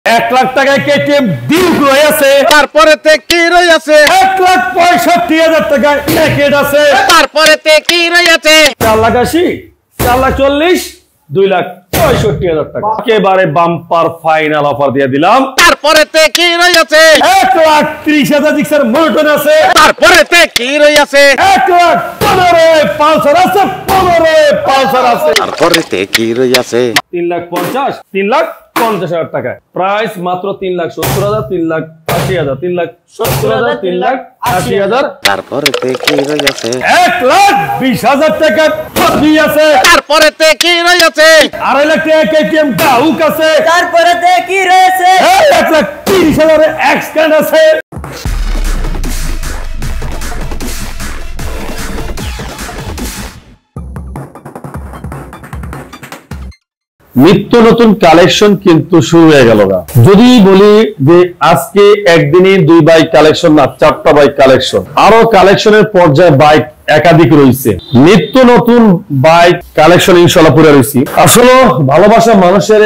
1 লাখ টাকা KTM due রয়েছে, তারপরে তে কি রয়েছে? 1,65,000 টাকা প্যাকেট আছে, তারপরে তে কি রয়েছে? 4,80,000, 4,40,000, 2,65,000 টাকা একেবারে বাম্পার ফাইনাল অফার দিয়ে দিলাম। তারপরে তে কি রয়েছে? 1,30,000 জিক্সার মোটর আছে, তারপরে তে কি রয়েছে? 1,15,000 পালসার আছে, 15,000 পালসার আছে, তারপরে তে কি রয়েছে? 3,50,000, 3,50,000 টাকা প্রাইস মাত্র 3,70,000, 3,80,000, 3,70,000, 3,80,000। তারপরে তে কি রয়েছে? 1,20,000 টাকা ফ্রি আছে, তারপরে তে কি রয়েছে? 2.5 লাখ টাকা কেটিএম ডাউক আছে, তারপরে তে কি রয়েছে? 1,30,000 এক্সকান্ড আছে। নিত্য নতুন কালেকশন কিন্তু শুরু হয়ে গেল না। যদি বলি যে আজকে একদিনে 2 বাইক কালেকশন না, 4টা বাইক কালেকশন, আরো কালেকশনের পর্যায়ে বাইক একাধিক রয়েছে। নিত্য নতুন বাইক কালেকশন ইনশাআল্লাহ পুরো রয়েছে। আসলে ভালোবাসা মানুষের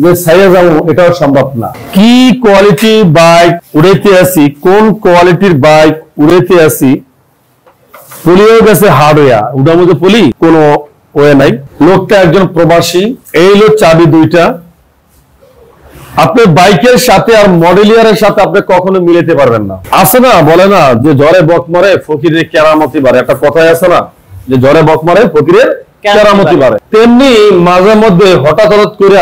যে সাইয়া যাবো এটাও সম্ভব না। কি কোয়ালিটি বাইক উড়াইতে আসি, কোন কোয়ালিটির বাইক উড়াইতে আসি, পুলিও গেছে হার্ডওয়্যার, ওটার মধ্যে পুলি কোনো ওয়ে নাই। লোকটা একজন প্রবাসী, এই লোক চাবি 2টা। আপনি বাইকের সাথে আর মডেলিয়ারের সাথে আপনি কখনো মিলাতে পারবেন না। আছে না, বলে না যে জ্বরে বক মারে ফকিরের কেরামতি বাড়ে, একটা কথাই আছে না যে জ্বরে বক মারে ফকিরের কেরামতি বাড়ে। তেমনি মাঝে মধ্যে হঠাৎ করে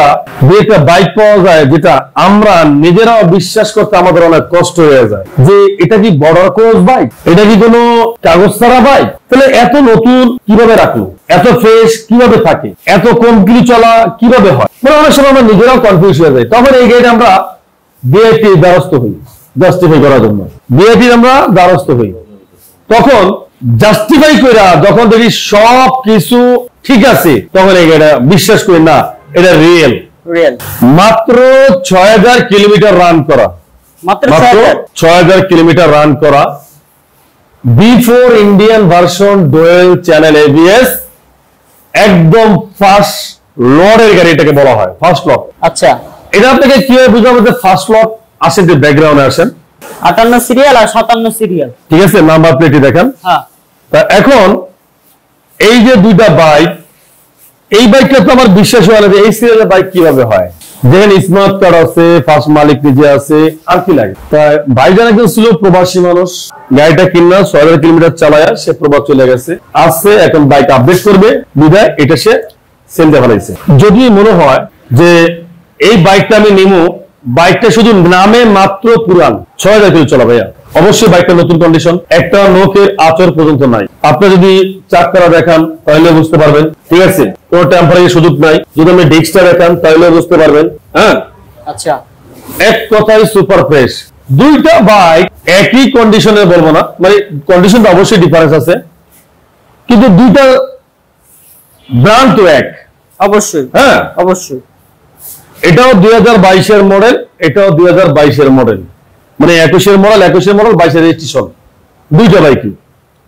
একটা বাইক পাওয়া যায় যেটা আমরা নিজেরাও বিশ্বাস করতে আমাদের অনেক কষ্ট হয়ে যায় যে এটা কি বর্ডার ক্রস বাইক, এটা কি কোনো কাগজ ছাড়া বাইক। তাহলে এত নতুন কিভাবে রাখলো, এত ফ্রেশ কিভাবে থাকে, এত কম কিলো চলা কিভাবে হয়, মানে অনেক সময় আমরা নিজেরাও কনফিউজ হয়ে যাই। তখন এই গাড়িটা আমরা বিআইটি দ্বারস্থ হই জাস্টিফাই করার জন্য, বিআইটি আমরা দ্বারস্থ হই। তখন জাস্টিফাই কইরা যখন দেখি সব কিছু ঠিক আছে, তখন এই গাড়িটা বিশ্বাস করি না এটা রিয়েল। মাত্র 6,000 কিলোমিটার রান করা, মাত্র 6,000 কিলোমিটার রান করা, B4 Indian version dual channel ABS, একদম ফার্স্ট লটের গাড়ি এটাকে বলা হয়, ফার্স্ট লট। আচ্ছা, এটা আপনাকে কিভাবে বুঝাবো যে ফার্স্ট লট? আসেন যে ব্যাকগ্রাউন্ডে আসেন, 58 সিরিয়াল আর 57 সিরিয়াল, ঠিক আছে, নাম্বার প্লেটই দেখেন। হ্যাঁ, তা এখন এই যে 2টা বাইক, এই বাইকটা তো আমার বিশ্বাস হয় না যে এই সিরিয়ালের বাইক কিভাবে হয়। যেখানে স্মার্ট কার্ড আছে, ফার্স্ট মালিক নিজে আছে, আর কি লাগে। তা ভাইজান একজন ছিল প্রবাসী মানুষ, গাড়িটা কিনা 6,000 কিলোমিটার চালায় সে প্রবাস চলে গেছে, আসছে এখন বাইক আপডেট করবে, বিদায় এটা সে সেল দিয়ে ফেলাইছে। যদি মনে হয় যে এই বাইকটা আমি নিমো, বাইকটা শুধু নামে মাত্র পুরান, 6,000 কিলো চলা ভাইয়া, অবশ্যই বাইকটা নতুন কন্ডিশন, একটা নোকের আচর পর্যন্ত নাই। আপনি যদি চাকাটা দেখান তাহলে বুঝতে পারবেন, ঠিক আছে, কোনো টেম্পারেচার সুযোগ নাই। যদি আপনি ডিস্কটা দেখান তাহলে বুঝতে পারবেন। হ্যাঁ, আচ্ছা, এক কথায় সুপার ফ্রেশ। 2টা বাইক একই কন্ডিশনে বলবো না, মানে কন্ডিশনটা অবশ্যই ডিফারেন্স আছে, কিন্তু 2টা ব্র্যান্ড তো এক, অবশ্যই, হ্যাঁ অবশ্যই। এটাও 2022 এর মডেল, এটাও 2022 এর মডেল, মানে 21 এর মডেল, 22 এর রেজিস্ট্রেশন, 2টা বাইকই।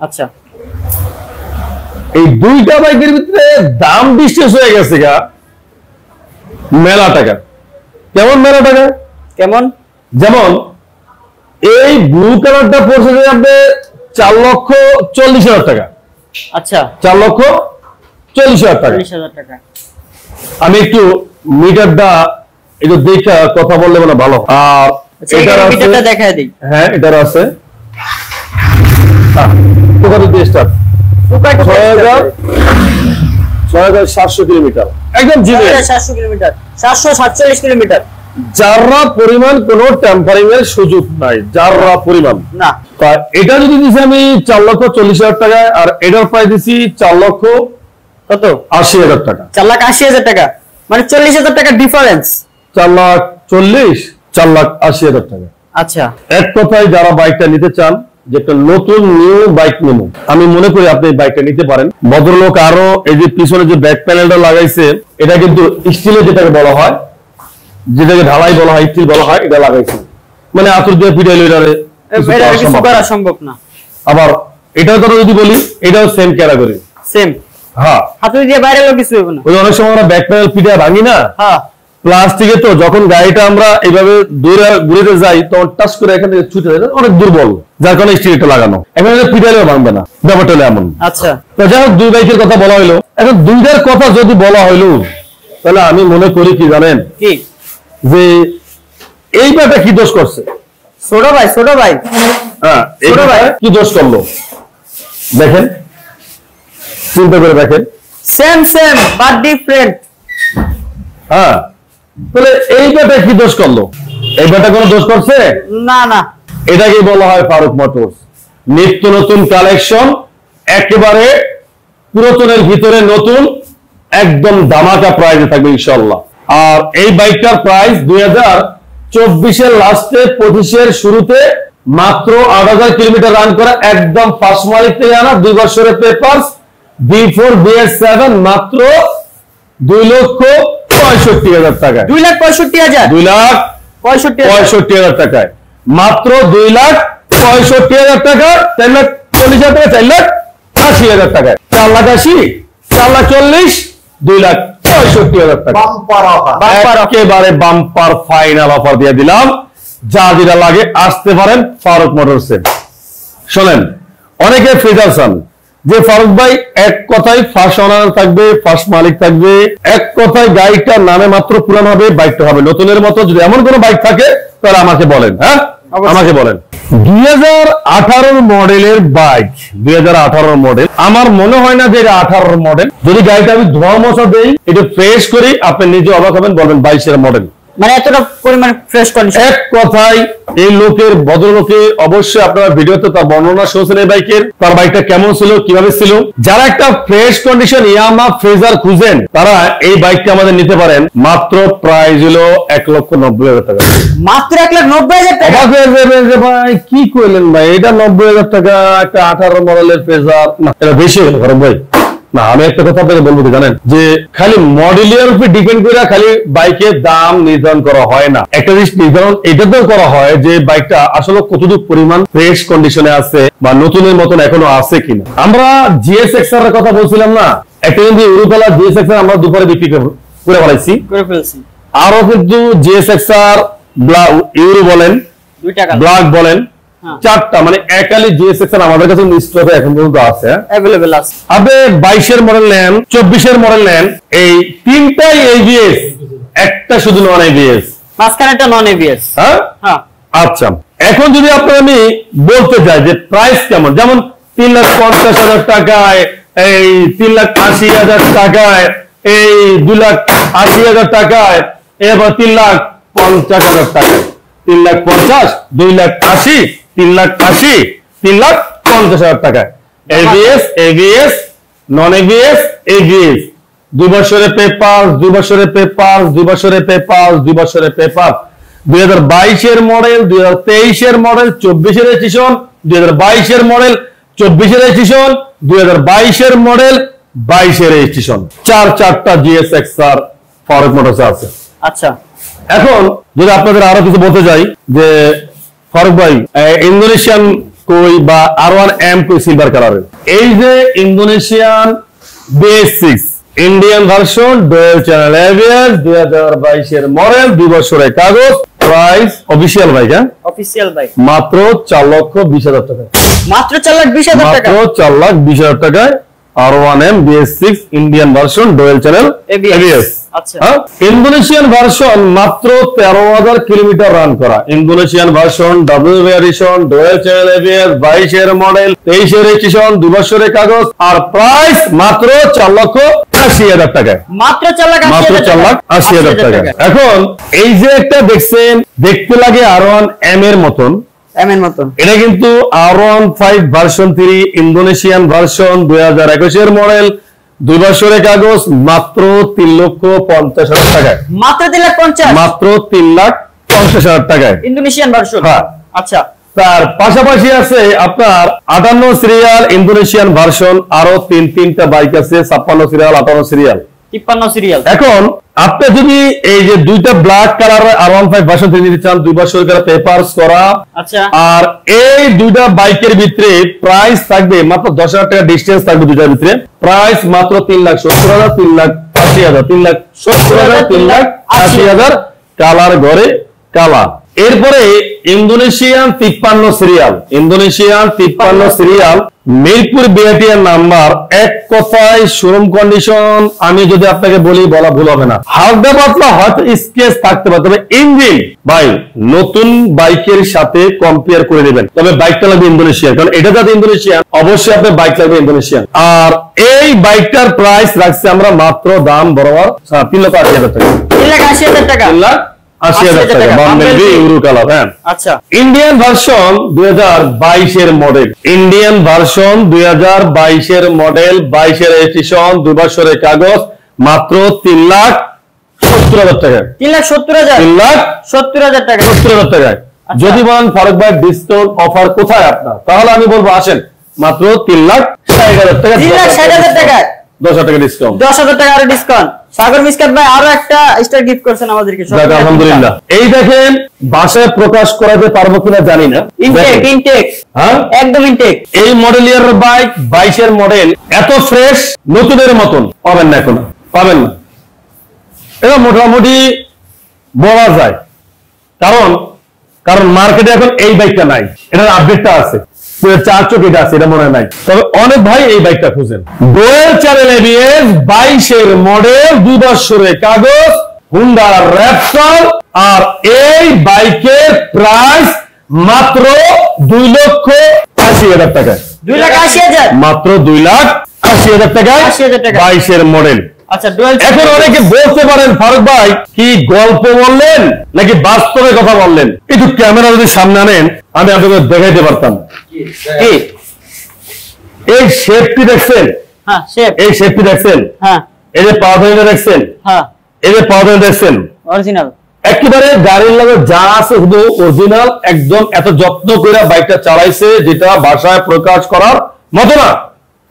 আচ্ছা, এই 2টা বাইকের ভিতরে দাম ডিস্টেন্স হয়ে গেছে গা মেলা টাকা। কেমন মেলা টাকা? কেমন? যেমন এই ব্লু কালারটা পড়ছে যে আপনি 4,40,000 টাকা। আচ্ছা, 4,40,000 টাকা। 40,000 টাকা। আমি একটু মিটারটা একটু দেখে কথা বললে মানে ভালো। আর এটার মিটারটা দেখায় দেই। হ্যাঁ, এটার আছে কত দিয়ে স্টার্ট? 6,700 কিলোমিটার, একদম জিরো, 700 কিলোমিটার, 747 কিলোমিটার। যারা পরিমাণ কোনো টেম্পারিং এর সুযোগ নাই, যারা পরিমাণ না। তা এটা যদি দিছি আমি 4,40,000 টাকায়, আর এটার প্রাইস দিছি 4,80,000 টাকা, 4,80,000 টাকা, মানে 40,000 টাকা ডিফারেন্স। 4,40,000, 4,80,000 টাকা। আচ্ছা, এক কথায় যারা বাইকটা নিতে চান, যে একটা নতুন নিউ বাইক নেব, আমি মনে করি আপনি বাইকটা নিতে পারেন। ভদ্রলোক আরো এই যে পিছনে যে ব্যাক প্যানেলটা লাগাইছে, এটা কিন্তু স্টিলের, যেটাকে বলা হয়, যেটাকে ঢালাই বলা হয়, স্টিল বলা হয়, এটা লাগাইছে, মানে আতর দিয়ে পিটাইলে এটা কিছু করা সম্ভব না। আবার এটাও তো যদি বলি, এটাও সেম ক্যাটাগরি, সেম। হ্যাঁ, হাতুড়ি দিয়ে বাইরে কিছু হবে না। ওই অনেক সময় আমরা ব্যাক প্যানেল পিটা ভাঙি না, হ্যাঁ, প্লাস্টিকে তো যখন গাড়িটা আমরা এইভাবে দূরে ঘুরে যাই তখন টাচ করে এখান থেকে ছুটে যায় অনেক দুর্বল, যার কারণে স্টিলটা লাগানো, এখন পিটালেও ভাঙবে না, ব্যাপারটা হলো এমন। আচ্ছা, তো যাই হোক, দুই বাইকের কথা বলা হইলো। এখন দুইটার কথা যদি বলা হইলো, তাহলে আমি মনে করি কি জানেন, কি যে এই ব্যাটা কি দোষ করছে? ছোট ভাই হ্যাঁ, ছোট ভাই কি দোষ করলো দেখেন, চিন্তা করে দেখেন। Same but different. হ্যাঁ, তাহলে এই ব্যাটা কি দোষ করলো? এই ব্যাটা কোনো দোষ করছে না। এটাকে বলা হয় ফারুক মোটরস। নিত্য নতুন কালেকশন, একেবারে পুরাতনের ভিতরে নতুন, একদম ধামাকা প্রাইসে থাকবে ইনশাআল্লাহ। আর এই বাইকটার প্রাইস 2024 লাস্টে 25 শুরুতে মাত্র 8000 কিলোমিটার রান করা, একদম ফার্স্ট মালিক থেকে আনা, 2 বছরের পেপারস, B4 BS7 মাত্র 2,65,000 টাকায়। 2,65,000 2,65,000 টাকায়, মাত্র 2,65,000 টাকা, 4,40,000 টাকা, 4,80,000 টাকায়, 4,80,000, 4,40,000, 2,65,000 টাকা। একেবারে বাম্পার ফাইনাল অফার দিয়ে দিলাম। যা যেটা লাগে আসতে পারেন ফারুক মোটরসে। শোনেন, অনেকে ফ্রিজার চান যে ফারুক ভাই এক কথায় ফার্স্ট ওনার থাকবে, ফার্স্ট মালিক থাকবে, এক কথায় গাড়িটার নামে মাত্র পুরান হবে, বাইকটা হবে নতুনের মতো। যদি এমন কোনো বাইক থাকে তাহলে আমাকে বলেন। হ্যাঁ, আমাকে বলেন। 2018 মডেলের বাইক, 2018 মডেল, আমার মনে হয় না যে এটা 18 মডেল। যদি গাড়িটা আমি ধোয়া মোছা দেই, এটা ফ্রেশ করি, আপনি নিজে অবাক হবেন, বলবেন 22 মডেল, মানে এতটা পরিমাণ ফ্রেশ কন্ডিশন। এক কথায় এই লোকের, ভদ্রলোকে অবশ্যই আপনারা ভিডিওতে তার বর্ণনা শুনছেন এই বাইকের, তার বাইকটা কেমন ছিল, কিভাবে ছিল। যারা একটা ফ্রেশ কন্ডিশন ইয়ামা ফ্রেজার খুঁজেন, তারা এই বাইকটা আমাদের নিতে পারেন। মাত্র প্রাইস হলো 1,90,000 টাকা। মাত্র 1,90,000 টাকা। অবাক হয়ে যাবেন যে ভাই কি কইলেন ভাই, এটা 90,000 টাকা একটা 18 মডেলের ফ্রেজার? না, এটা বেশি হলো ফারুক ভাই। না, আমি একটা কথা আপনাকে বলবো কি জানেন, যে খালি মডেলের উপর ডিপেন্ড করে খালি বাইকের দাম নির্ধারণ করা হয় না। একটা জিনিস নির্ধারণ এটাতেও করা হয় যে বাইকটা আসলে কতটুকু পরিমাণ ফ্রেশ কন্ডিশনে আছে বা নতুনের মতন এখনো আছে কিনা। আমরা GSX-R এর কথা বলছিলাম না, একটা কিন্তু ইউরোপালা GSX-R আমরা দুপুরে বিক্রি করে ফেলছি। আরো কিন্তু GSX-R ইউরো বলেন, 2 টাকা ব্ল্যাক বলেন, 4টা, মানে একালি GSX-R আমাদের কাছে স্টকে এখন পর্যন্ত আছে, अवेलेबल আছে। আপনি 22 মডেল নেন, 24 মডেল নেন, এই তিনটাই ABS, একটা শুধু নন ABS, মাঝখানেটা নন ABS। হ্যাঁ। আচ্ছা, এখন যদি আমি বলতে চাই যে প্রাইস কেমন, যেমন 3,50,000 টাকায়, এই 3,80,000 টাকায়, এই 2,80,000 টাকায়, এবার 3,50,000 টাকায়, 3,50,000, 2,80,000, 3,80,000, 3,50,000 টাকায়। ABS, নন ABS, ABS, 2 বছরের পেপার, 2 বছরের পেপার, 2 বছরের পেপার, 2 বছরের paper, 2022 model, 2023 model, 24 registration, 2022 model, 24 registration, 2022 model, 22 registration, 4টা GSX-R ফারুক মোটরসে আছে। আচ্ছা, এখন যদি আপনাদের আরো কিছু বলতে যাই যে ফারুক ভাই, ইন্দোনেশিয়ান কই বা R1M কই সিলভার কালারের, এই যে Indonesian BS6 Indian version dual channel ABS, 2022 model, 2 বছরের কাগজ, প্রাইস অফিশিয়াল বাইক, হ্যাঁ অফিশিয়াল বাইক, মাত্র 4,20,000 টাকা। মাত্র 4,20,000 টাকা, মাত্র 4,20,000 টাকায় R1M BS6 Indian version dual channel ABS। আচ্ছা, ইন্দোনেশিয়ান ভার্সন মাত্র 13,000 কিলোমিটার রান করা, Indonesian version double variation dual channel ABS, 22 model, 23 registration, 2 বছরের কাগজ, আর প্রাইস মাত্র 4,80,000 টাকায়। মাত্র 4,80,000 টাকা। এখন এই যে একটা দেখছেন, দেখতে লাগে R1M এর মতন, এটা কিন্তু R15 version 3 Indonesian version 2021 model, 2 বছরের কাগজ, মাত্র 3,50,000 টাকায়। মাত্র 3,50,000, মাত্র 3,50,000 টাকায় ইন্দোনেশিয়ান ভার্সন। হ্যাঁ। আচ্ছা, তার পাশাপাশি আছে আপনার 58 সিরিয়াল ইন্দোনেশিয়ান ভার্সন, আরো তিনটা বাইক আছে, 56 সিরিয়াল, 58 সিরিয়াল, 53 সিরিয়াল। এখন আপনি যদি এই যে দুইটা ব্ল্যাক কালার R15 ভার্সন 3 নিতে চান, 2 বছর করে পেপারস করা, আচ্ছা, আর এই দুইটা বাইকের ভিতরে প্রাইস থাকবে মাত্র 10,000 টাকা ডিসটেন্স থাকবে দুইটার ভিতরে, প্রাইস মাত্র 3,70,000, 3,80,000 80,000, 3,70,000, 3,80,000 কালার ঘরে কালা। এরপরে Indonesian 53 serial Mirpur BRTR number, এক কথায় শোরুম কন্ডিশন। আমি যদি আপনাকে বলি বলা ভুল হবে না, হালকা পাতলা হয়তো স্কেচ থাকতে পারে, তবে ইঞ্জিন ভাই নতুন বাইকের সাথে কম্পেয়ার করে নেবেন। তবে বাইকটা লাগবে ইন্দোনেশিয়ান, কারণ এটা যাতে ইন্দোনেশিয়ান, অবশ্যই আপনার বাইক লাগবে ইন্দোনেশিয়ান। আর এই বাইকটার প্রাইস রাখছি আমরা মাত্র দাম বরাবর 3,80,000 টাকা। 3,80,000 টাকা। 3,80,000 টাকা বাম্বেলবি ইউরো কালার। হ্যাঁ, আচ্ছা। ইন্ডিয়ান ভার্সন 2022 এর মডেল, ইন্ডিয়ান ভার্সন 2022 এর মডেল, 22 এর রেজিস্ট্রেশন, 2 বছরের কাগজ, মাত্র 3,70,000 টাকা। 3,70,000। 3,70,000 টাকা। 70,000 টাকায়। যদি বলেন ফারুক ভাই ডিসকাউন্ট অফার কোথায় আপনার, তাহলে আমি বলবো আসেন মাত্র 3,60,000 টাকা। 3,60,000 টাকা। 10,000 টাকা ডিসকাউন্ট। 10,000 টাকা আর ডিসকাউন্ট। সাগর মিসকাত ভাই আরো একটা স্টার গিফট করছেন আমাদেরকে। আলহামদুলিল্লাহ। এই দেখেন, ভাষায় প্রকাশ করাতে পারবো কিনা জানি না। ইনটেক হ্যাঁ, একদম ইনটেক। এই মডেল ইয়ার বাইক, 22 এর মডেল, এত ফ্রেশ নতুনের মতন পাবেন না, এখন পাবেন না। এটা মোটামুটি বলা যায়, কারণ মার্কেটে এখন এই বাইকটা নাই, এটার আপডেটটা আছে, 4 চকিটা আছে, এটা মনে নাই। তবে অনেক ভাই এই বাইকটা খুঁজেন। ডুয়েল চ্যানেল এবিএস, 22 এর মডেল, 2 বছরের কাগজ, হুন্ডা র্যাপটর। আর এই বাইকের প্রাইস মাত্র 2,80,000 টাকা। 2,80,000 মাত্র 2,80,000 টাকায় 80,000 টাকা। 22 এর মডেল। আচ্ছা, ডুয়াল। এখন অনেকে বলতে পারেন ফারুক ভাই কি গল্প বললেন নাকি বাস্তবে কথা বললেন? একটু ক্যামেরা যদি সামনে আনেন আমি আপনাদের দেখাইতে পারতাম। কি এই শেপটি দেখছেন? হ্যাঁ, শেপ। এই শেপটি দেখছেন? হ্যাঁ। এই যে পাওয়ার দেখছেন? হ্যাঁ, এই যে পাওয়ার দেখছেন? অরিজিনাল। একেবারে গাড়ির লাগে যা আছে শুধু অরিজিনাল, একদম এত যত্ন করে বাইকটা চালাইছে যেটা ভাষায় প্রকাশ করার মতো না।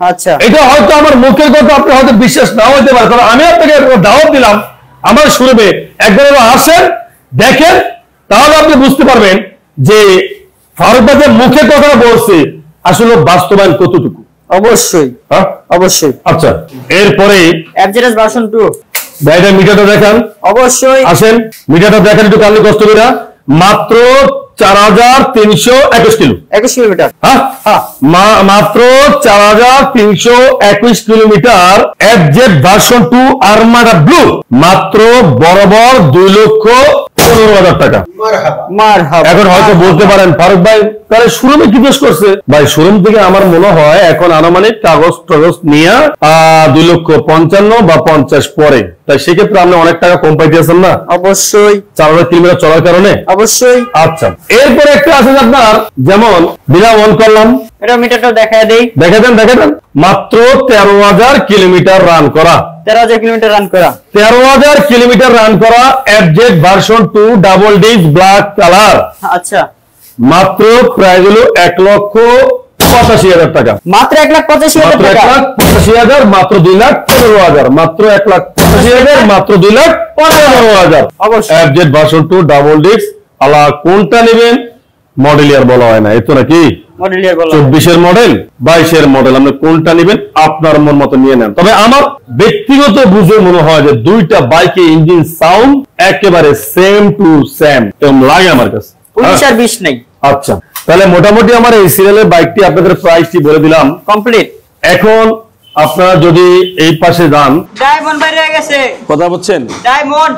আচ্ছা, এটা হয়তো আমার মুখের কথা আপনি হয়তো বিশ্বাস নাও হতে পারে, তবে আমি আপনাকে দাওয়াত দিলাম আমার শোরুমে একবার আসেন, দেখেন, তাহলে আপনি বুঝতে পারবেন যে ফারুক ভাই যে মুখের কথা বলছে আসলে বাস্তবায়ন কতটুকু। অবশ্যই, হ্যাঁ, অবশ্যই। আচ্ছা, এরপরে এফজেডএস ভার্সন 2। ভাইটা মিটারটা দেখান। অবশ্যই আসেন, মিটারটা দেখেন একটু কালকে কষ্ট করে। মাত্র 4,321 কিলো। 21 কিলোমিটার। হ্যাঁ, মাত্র 4,321 kilometre. FZ version 2 Armada blue, মাত্র বরাবর 2,15,000 টাকা। মারহাবা। এখন হয়তো বলতে পারেন ফারুক ভাই তাহলে শোরুমে কি দোষ করছে? ভাই শোরুম থেকে আমার মনে হয় এখন আনুমানিক কাগজ টাগজ নিয়ে 2,55,000 বা 50 পরে, তাই সেক্ষেত্রে আপনি অনেক টাকা কম পাইতেছেন না? অবশ্যই। 4,000 কিলোমিটার চলার কারণে। অবশ্যই। আচ্ছা, এরপরে একটা আছে আপনার, যেমন বিনা অন করলাম, এটা মিটারটা দেখায় দেই। দেখে দেন মাত্র 13,000 কিলোমিটার রান করা। 13,000 কিলোমিটার রান করা। 13,000 কিলোমিটার রান করা FZ version 2 double disc black colour. আচ্ছা, মাত্র প্রাইস হলো 1,85,000 টাকা। মাত্র 1,85,000 টাকা। 1,85,000, মাত্র 2,15,000, মাত্র 1,85,000, মাত্র 2,15,000। অবশ্যই। FZ version 2 double disc. আলা কোনটা নেবেন মডেল ইয়ার বলা হয় না, এতো নাকি মডেল ইয়ার বলা। 24 এর মডেল, 22 এর মডেল, আপনি কোনটা নেবেন আপনার মন মতো নিয়ে নেন। তবে আমার ব্যক্তিগত বুঝে মনে হয় যে দুইটা বাইকে ইঞ্জিন সাউন্ড একেবারে সেম টু সেম এরকম লাগে আমার কাছে। 19 আর 20 নাই। আচ্ছা, তাহলে মোটামুটি আমার এই সিরিয়ালের বাইকটি আপনাদের প্রাইসটি বলে দিলাম কমপ্লিট। এখন আপনারা যদি এই পাশে যান, ডায়মন্ড বাইরে গেছে। কথা বলছেন, ডায়মন্ড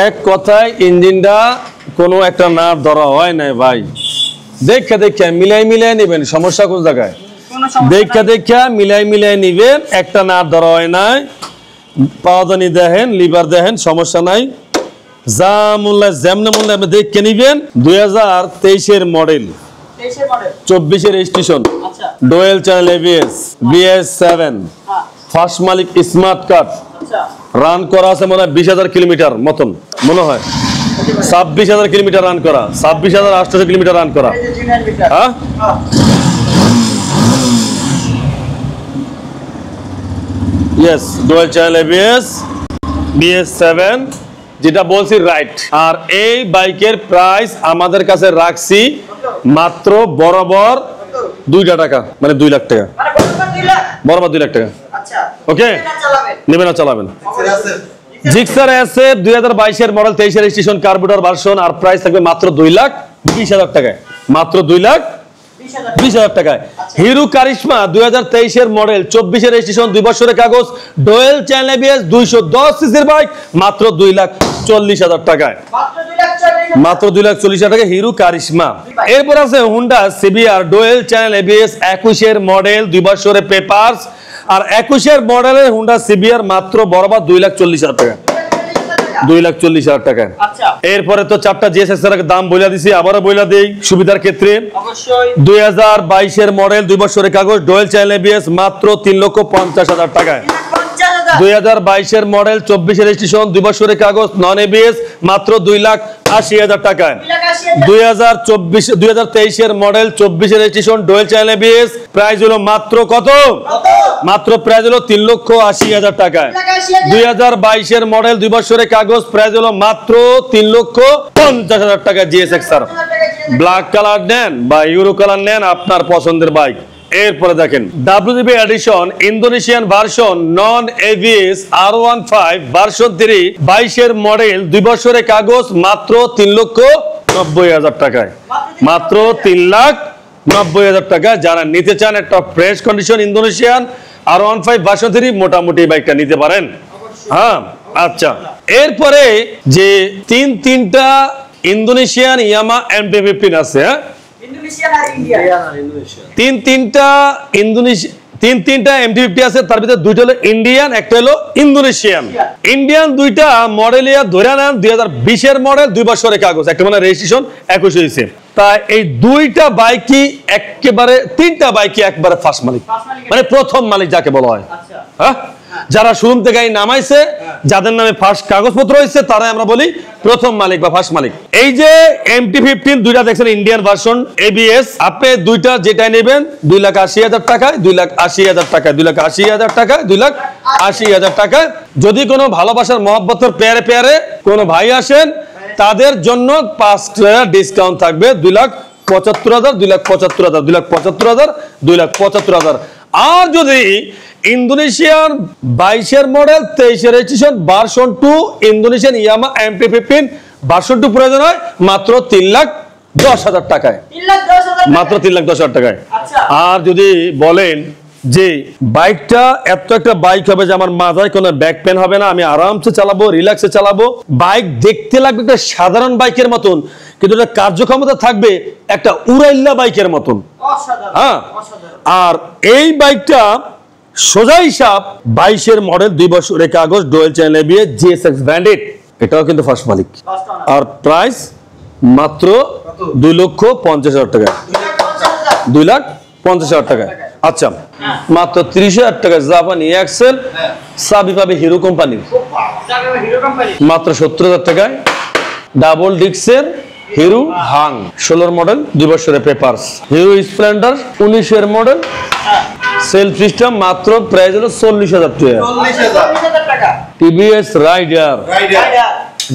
এক কথায় ইঞ্জিনটা কোনো একটা নাট ধরা হয় না ভাই। দেখে মিলাই নেবেন, সমস্যা কোন জায়গায়? দেখে মিলাই নিবেন, একটা নাট ধরা হয় নাই। পাওয়াদানি দেখেন, লিভার দেখেন, সমস্যা নাই। যা মূল্য যেমন মূল্য আপনি দেখে নিবেন। 2023 এর মডেল, 24 এর registration, dual channel ABS, BS7, first মালিক স্মার্ট কার্ড। রান করা আছে মনে হয় 20,000 কিলোমিটার মতন, মনে হয় 26,000 কিলোমিটার রান করা, 26,800 কিলোমিটার রান করা। হ্যাঁ, yes, dual channel ABS, BS7, যেটা বলছি রাইট। আর এই বাইকের প্রাইস আমাদের কাছে রাখছি মাত্র বরাবর 2 টাকা, মানে 2 লাখ টাকা, বরাবর 2 লাখ টাকা। ওকে। নেবেন না চালাবেন। জিক্সার এসএফ 2022 এর মডেল 23 এর রেজিস্ট্রেশন কার্বুরেটর ভার্সন আর প্রাইস থাকবে মাত্র 2,20,000 টাকায়, মাত্র 2,20,000 টাকায়। হিরো কারিশমা 2023 এর মডেল 24 এর রেজিস্ট্রেশন 2 বছরের কাগজ ডুয়াল চ্যানেল এবিএস 210 সিসির বাইক মাত্র 2,40,000 টাকায়, মাত্র 2,40,000 টাকা হিরো কারিশমা। এরপর আছে Honda CBR dual channel ABS 21 এর মডেল 2 বছরের পেপারস আর 21 এর মডেলের হুন্ডা সিবিআর মাত্র বরাবর 2,40,000 টাকা, 2,40,000 টাকা। এরপরে তো চারটা জিএসএক্স এর দাম বইলা দিছি, আবারও বইলা দেই সুবিধার ক্ষেত্রে। 2022 এর মডেল 2 বছরের কাগজ ডুয়াল চ্যানেল এবিএস মাত্র 3,50,000 টাকায়। 2022 এর মডেল 24 এর রেজিস্ট্রেশন 2 বছরের কাগজ নন এবিএস মাত্র 2,80,000 টাকায়। 2023 এর মডেল 24 এর registration dual channel ABS price হলো মাত্র কত? মাত্র প্রাইস হলো 3,80,000 টাকায়। 2022 এর মডেল 2 বছরের কাগজ প্রাইস হলো মাত্র 3,50,000 টাকা জিএসএক্স আর। ব্ল্যাক কালার নেন বা ইউরো কালার নেন, আপনার পছন্দের বাইক। এরপরে দেখেন WGB addition Indonesian version non ABS R15 version 3 22 এর মডেল 2 বছরের কাগজ মাত্র 3,90,000 টাকায়, মাত্র 3,90,000 টাকা। যারা নিতে চান একটা fresh condition Indonesian R15 version 3 মোটামুটি বাইকটা নিতে পারেন। হ্যাঁ আচ্ছা, এরপরে যে তিনটা ইন্দোনেশিয়ান ইয়ামা MT-15 আছে, হ্যাঁ তিনটা MT-50 আছে, তার ভিতরে দুইটা হলো ইন্ডিয়ান একটা হলো ইন্দোনেশিয়ান। ইন্ডিয়ান দুইটা মডেল ধরে নেন 2020 এর মডেল 2 বছরের কাগজ, একটা মানে রেজিস্ট্রেশন 21 হয়েছে। তাই এই দুইটা বাইকই একেবারে তিনটা বাইকই একবারে ফার্স্ট মালিক, মানে প্রথম মালিক যাকে বলা হয়। হ্যাঁ, যারা শোরুম থেকে নামাইছে যাদের নামে ফার্স্ট কাগজপত্র হয়েছে তারা আমরা বলি প্রথম মালিক বা ফার্স্ট মালিক। এই যে MT-15 দুইটা দেখছেন ইন্ডিয়ান ভার্সন এবিএস, আপনি দুইটা যেটা নেবেন 2,80,000 টাকায়, 2,80,000 টাকায়, 2,80,000 টাকায়, 2,80,000 টাকায়। যদি কোনো ভালোবাসার মহব্বতের পেয়ারে পেয়ারে কোনো ভাই আসেন তাদের জন্য 5 টাকা ডিসকাউন্ট থাকবে, 2,75,000, 2,75,000, 2,75,000, 2,75,000। আর যদি ইন্দোনেশিয়ান 22 এর মডেল 23 এর রেজিস্ট্রেশন ভার্সন 2 ইন্দোনেশিয়ান ইয়ামা MT-15 ভার্সন 2 প্রয়োজন হয় মাত্র 3,10,000 টাকায়, মাত্র 3,10,000 টাকায়। আর যদি বলেন যে বাইকটা এত একটা বাইক হবে যে আমার মাথায় কোনো ব্যাক পেন হবে না, আমি আরামসে চালাবো, রিল্যাক্সে চালাবো, বাইক দেখতে লাগবে একটা সাধারণ বাইকের মতন কিন্তু এটা কার্যক্ষমতা থাকবে একটা উড়াইল্লা বাইকের মতন। হ্যাঁ, আর এই বাইকটা সোজা হিসাব 22 এর মডেল 2 বছরের কাগজ dual channel ABS GSX branded, এটাও কিন্তু ফার্স্ট মালিক। আর প্রাইস মাত্র 2,50,000 টাকা, 2,50,000 টাকা। আচ্ছা, মাত্র 30,000 টাকা জাপানি এক্সেল চাবি পাবে হিরো কোম্পানির, মাত্র 70,000 টাকায়। ডাবল ডিস্কের হিরো হাং 16 মডেল 2 বছরের পেপারস। হিরো স্প্লেন্ডার 19 এর মডেল সেলফ সিস্টেম মাত্র প্রাইস হলো 40,000 টাকা। টিভিএস রাইডার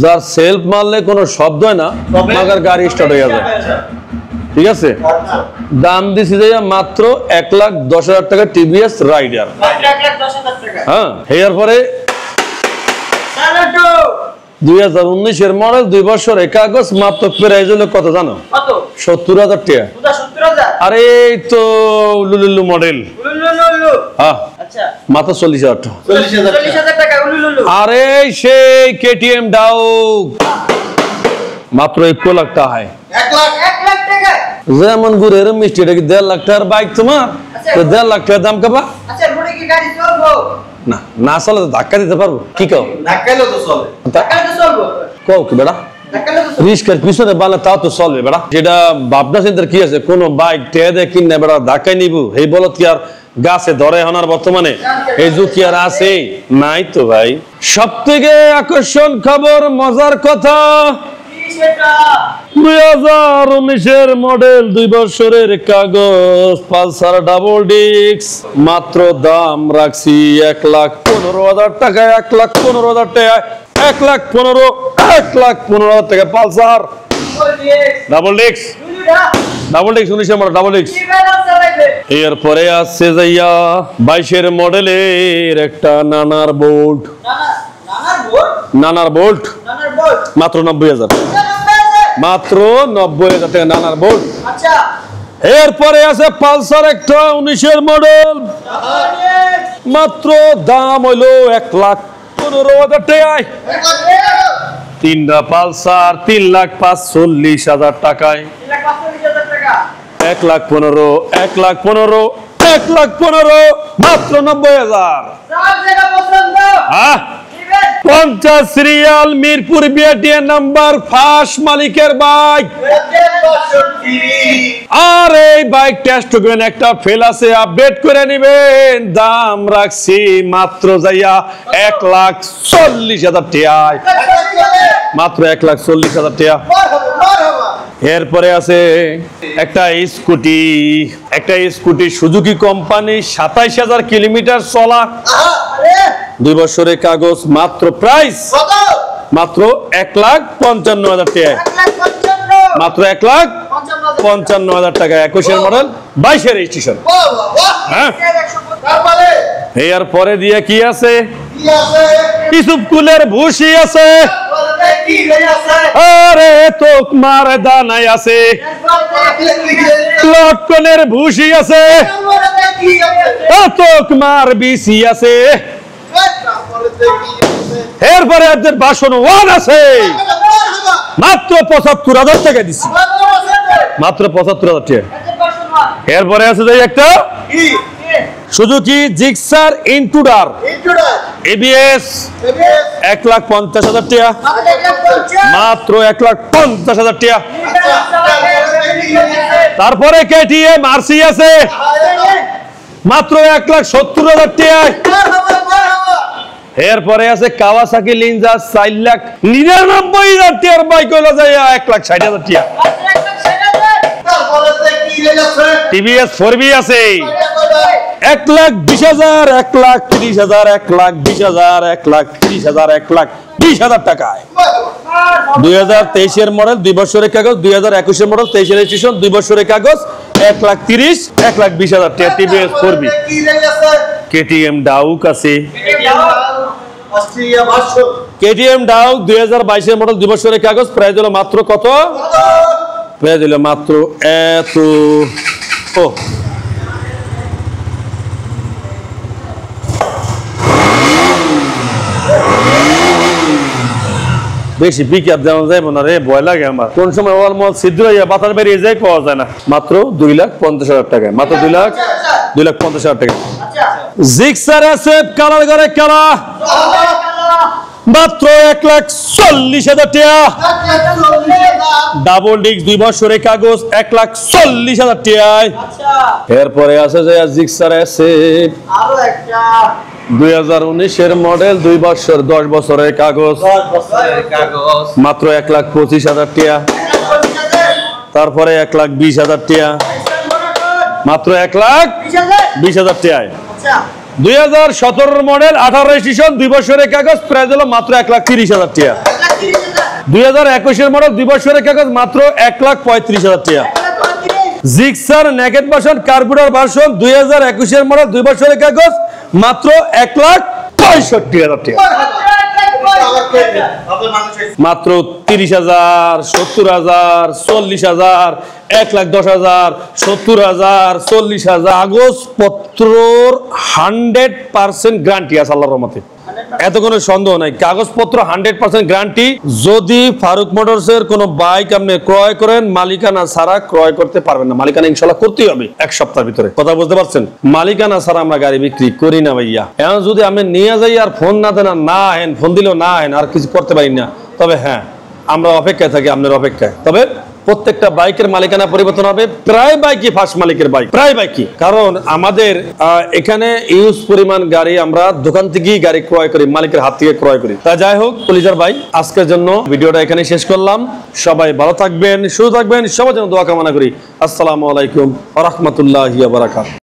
যার সেলফ মারলে কোনো শব্দ হয় না, মাগার গাড়ি স্টার্ট হয়ে যাবে। ঠিক আছে, দাম দিছি যে মাত্র 1,10,000 টাকা টিভিএস রাইডার। হ্যাঁ, এরপরে 2019 এর মডেল 2 বছরের কাগজ মাত্র প্রাইস হলো কত জানো? 70,000 টাকা। আরে এই তো লুলুলু মডেল, হ্যাঁ মাত্র 40,000 টাকা। আরে সেই কেটিএম ডাউক মাত্র 1 লাখ টাকা। যেমন ঘুরে মিষ্টি, এটা কি 1.5 লাখ টাকার বাইক তোমার? 1.5 লাখ টাকার দাম কাবা না, না চলে তো ধাক্কা দিতে পারবো। কি কও? কও কি বেড়া রিস্কের পিছনে বালে তাও তো চলবে বেড়া। যেটা ভাবনা চিন্তার কি আছে, কোন বাইক টেদে কিনে বেড়া ধাক্কাই নিব এই বলো কি আর গাছে ধরে হনার বর্তমানে এই যুগ কি আর আছে? নাই তো ভাই। সব থেকে আকর্ষণ খবর, মজার কথা, 2019 এর মডেল 2 বছরের কাগজ পালসার ডাবল ডিস্ক মাত্র দাম রাখছি 1,15,000 টাকা, 1,15,000 টাকা, 1,15,000 টাকা পালসার ডাবল ডিস্ক। ডাবল ডিক্স 19 মডেল ডাবল ডিক্স। এরপরে আছে যাইয়া 22 মডেলের একটা নানার বোল্ট, নানার বোল্ট মাত্র 90,000, মাত্র 90,000 টাকা নানার বোল্ট। আচ্ছা এরপরে আছে পালসার একটা 19 মডেল, মাত্র দাম হইলো 1,15,000 টাকায়। তিনটা পালসার 3,45,000 টাকায়। 1,15,000, 1,15,000, 1,15,000, মাত্র 90,000। 50 serial Mirpur BRTA number, first মালিকের বাইক। আর এই বাইক টেস্ট করবেন, একটা ফেল আছে আপডেট করে নেবেন। দাম রাখছি মাত্র যাইয়া 1,40,000 টাকায়, মাত্র 1,40,000 টাকা। এরপরে আছে একটা স্কুটি, একটা স্কুটি সুজুকি কোম্পানি, 27,000 কিলোমিটার চলা, 2 বছরের কাগজ, মাত্র প্রাইস মাত্র 1,55,000 টাকায়, মাত্র 1,55,000 টাকা। 21 মডেল, 22 রেজিস্ট্রেশন। হ্যাঁ, এরপরে দিয়ে কি আছে? ইসুফকুলের ভুসি আছে, আরে তোকমার দানাই আছে, লটকনের ভুসি আছে, তোকমার বিসি আছে। এরপরে আপনার বাসন ওয়ান আছে, মাত্র 75,000 টাকা দিচ্ছি, মাত্র 75,000 টাকা। এরপরে আছে যে একটা সুজুকি জিক্সার ইন্ট্রুডার এবিএস, 1,50,000 টাকা, মাত্র 1,50,000 টাকা। তারপরে কেটিএম আরসি আছে, মাত্র 1,70,000 টাকা। এরপরে আছে কাওয়াসাকি লিঞ্জা, 4,99,000 টাকার বাইক হলো যায় 1,60,000 টাকা। টিভিএস 4B আছে, 1,20,000, 1,30,000, 1,20,000, 1,30,000, 1,20,000 টাকায়। 2023 মডেল, 2 বছরের কাগজ, 2021 মডেল, 23 রেজিস্ট্রেশন, 2 বছরের কাগজ, 1,30,000, 1,20,000 টাকা। TVS 4B। কেটিএম ডাউক আছে, কেটিএম ডাউক 2022 মডেল, 2 বছরের কাগজ, প্রাইস হলো মাত্র কত? প্রাইস হলো মাত্র এত। ও বেশি পিকআপ দেওয়া যায় না রে, ভয় লাগে আমার। কোন সময় অলমোস্ট ছিদ্র হইয়া বাতাস বেরিয়ে যায়, পাওয়া যায় না। মাত্র 2,50,000 টাকায়, মাত্র 2,50,000 টাকা। জিক্সার আছে কালার করে কালা, মাত্র 1,40,000 টাকা। ডাবল ডিক্স, 2 বছরের কাগজ, 1,40,000 টাকায়। এরপরে আছে যে জিক্সার আছে 2019 মডেল, 2 বছর, 10 বছরের কাগজ, মাত্র 1,25,000 টাকা। তারপরে 1,20,000 টাকা, মাত্র 1,20,000 টাকায়। 2017 মডেল, 18 রেজিস্ট্রেশন, 2 বছরের কাগজ, প্রাইস হলো মাত্র 1,30,000 টাকা। 2021 মডেল, 2 বছরের কাগজ, মাত্র 1,35,000 টাকা। Gixxer naked version, carburettor version, 2021 model, 2 বছরের কাগজ, মাত্র 1,65,000 টাকা। মাত্র 30,000, 70,000, 40,000, 1,10,000, 70,000, 40,000। কাগজপত্রর 100% গ্যারান্টি আছে আল্লাহর রহমতে, এত কোনো সন্দেহ নাই। কাগজপত্র 100% গ্যারান্টি। যদি ফারুক মোটরসের কোনো বাইক আপনি ক্রয় করেন, মালিকানা ছাড়া ক্রয় করতে পারবেন না। মালিকানা ইনশাআল্লাহ করতেই হবে 1 সপ্তাহের ভিতরে। কথা বুঝতে পারছেন? মালিকানা ছাড়া আমরা গাড়ি বিক্রি করি না ভাইয়া। এখন যদি আমি নিয়ে যাই আর ফোন না দেন, না হেন ফোন দিলেও না হেন, আর কিছু করতে পারি না। তবে হ্যাঁ, আমরা অপেক্ষায় থাকি, আপনার অপেক্ষায়। তবে প্রত্যেকটা বাইকের মালিকানা পরিবর্তন হবে। প্রায় বাইকই ফার্স্ট মালিকের বাইক, প্রায় বাইকই। কারণ আমাদের এখানে ইউজ পরিমাণ গাড়ি আমরা দোকান থেকেই গাড়ি ক্রয় করি, মালিকের হাত থেকে ক্রয় করি। তা যাই হোক কলিজার ভাই, আজকের জন্য ভিডিওটা এখানে শেষ করলাম। সবাই ভালো থাকবেন, সুস্থ থাকবেন, সবার জন্য দোয়া কামনা করি। আসসালামু আলাইকুম ওয়া রাহমাতুল্লাহি ওয়া বারাকাতুহু।